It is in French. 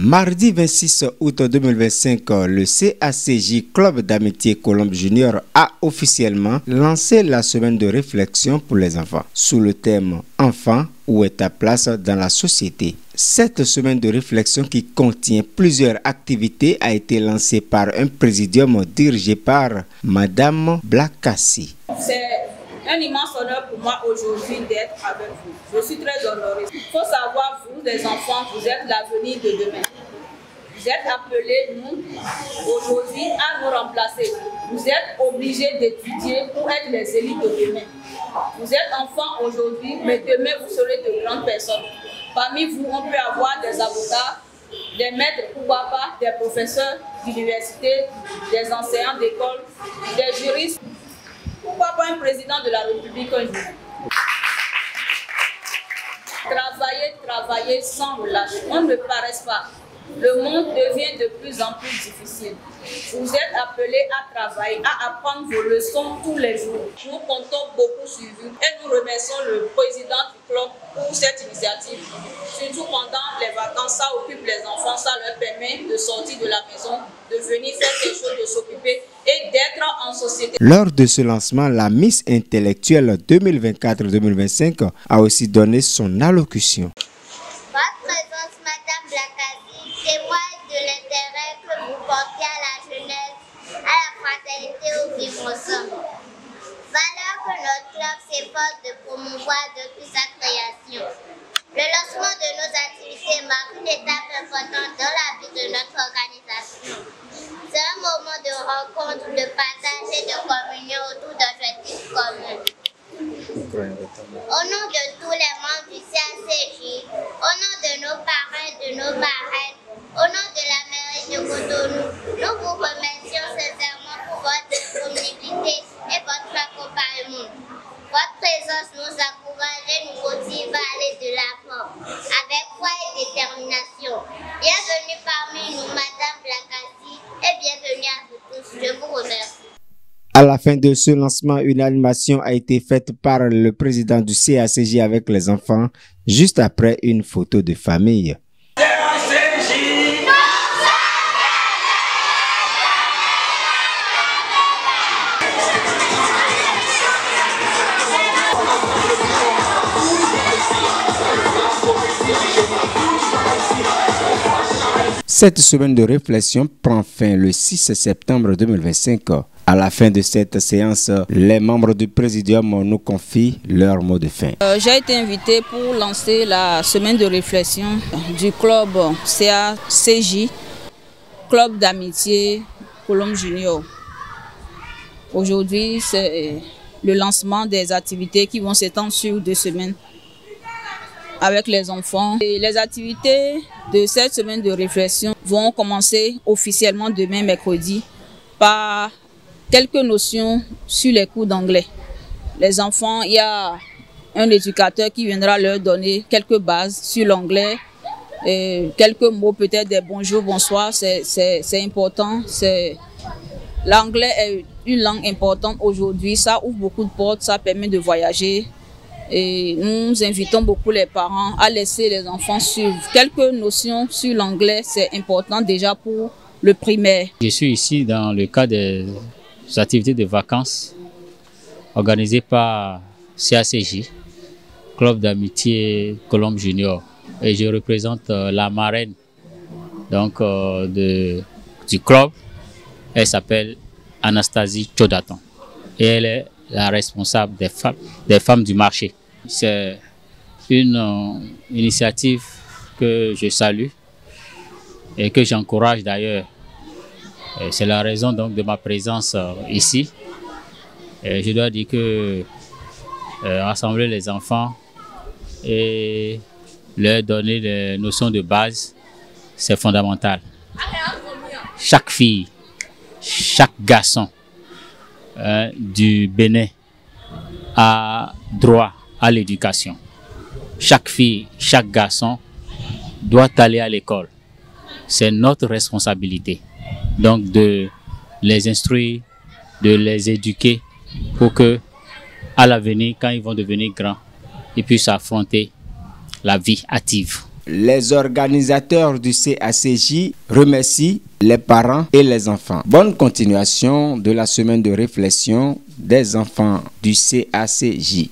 Mardi 26 août 2025, le CACJ Club d'amitié Colombe Junior a officiellement lancé la semaine de réflexion pour les enfants sous le thème « Enfants, où est ta place dans la société ?» Cette semaine de réflexion qui contient plusieurs activités a été lancée par un présidium dirigé par Madame Blakassi. C'est un immense honneur pour moi aujourd'hui d'être avec vous. Je suis très honorée. Il faut savoir, vous les enfants, vous êtes l'avenir de demain. Vous êtes appelés, nous, aujourd'hui, à nous remplacer. Vous êtes obligés d'étudier pour être les élites de demain. Vous êtes enfants aujourd'hui, mais demain, vous serez de grandes personnes. Parmi vous, on peut avoir des avocats, des maîtres, pourquoi pas, des professeurs d'université, des enseignants d'école, des juristes. Pourquoi pas un président de la République un jour? Travailler sans relâche. On ne paraisse pas. Le monde devient de plus en plus difficile. Vous êtes appelés à travailler, à apprendre vos leçons tous les jours. Nous comptons beaucoup sur vous et nous remercions le président du club pour cette initiative. Surtout pendant les vacances, ça occupe les enfants, ça leur permet de sortir de la maison, de venir faire quelque chose, de s'occuper et d'être en société. Lors de ce lancement, la Miss Intellectuelle 2024-2025 a aussi donné son allocution. Votre présence, Madame Blakassi, témoigne de l'intérêt que vous portez à la jeunesse, à la fraternité au vivre ensemble. Valeur que notre club s'efforce de promouvoir depuis sa création. Le lancement de nos activités marque une étape importante dans la vie de notre organisation. C'est un moment de rencontre, de partage et de communion autour d'objectifs communs. Au nom de tous les membres du CACJ, au nom de nos parents et de nos marraines, au nom de la mairie de Cotonou, nous vous remercions sincèrement pour votre disponibilité et votre accompagnement. Votre présence nous encourage et nous motive à aller de l'avant, avec foi et détermination. Bienvenue parmi nous, Madame Blakassi, et bienvenue à vous tous. Je vous remercie. À la fin de ce lancement, une animation a été faite par le président du CACJ avec les enfants, juste après une photo de famille. Cette semaine de réflexion prend fin le 6 septembre 2025. À la fin de cette séance, les membres du Présidium nous confient leur mot de fin. J'ai été invité pour lancer la semaine de réflexion du club CACJ, Club d'amitié Colombe Junior. Aujourd'hui, c'est le lancement des activités qui vont s'étendre sur 2 semaines avec les enfants. Et les activités de cette semaine de réflexion vont commencer officiellement demain mercredi par quelques notions sur les cours d'anglais. Les enfants, il y a un éducateur qui viendra leur donner quelques bases sur l'anglais, quelques mots, peut-être des bonjour, bonsoir, c'est important. L'anglais est une langue importante aujourd'hui, ça ouvre beaucoup de portes, ça permet de voyager. Et nous invitons beaucoup les parents à laisser les enfants suivre. Quelques notions sur l'anglais, c'est important déjà pour le primaire. Je suis ici dans le cadre des activités de vacances organisées par CACJ, Club d'amitié Colombe Junior. Et je représente la marraine donc, du club. Elle s'appelle Anastasie Chodaton. Et elle est la responsable des femmes du marché. C'est une initiative que je salue et que j'encourage d'ailleurs. C'est la raison donc de ma présence ici. Et je dois dire que rassembler les enfants et leur donner les notions de base, c'est fondamental. Chaque fille, chaque garçon du Bénin a droit à l'éducation. Chaque fille, chaque garçon doit aller à l'école. C'est notre responsabilité. Donc de les instruire, de les éduquer pour que à l'avenir, quand ils vont devenir grands, ils puissent affronter la vie active. les organisateurs du CACJ remercient les parents et les enfants. Bonne continuation de la semaine de réflexion des enfants du CACJ.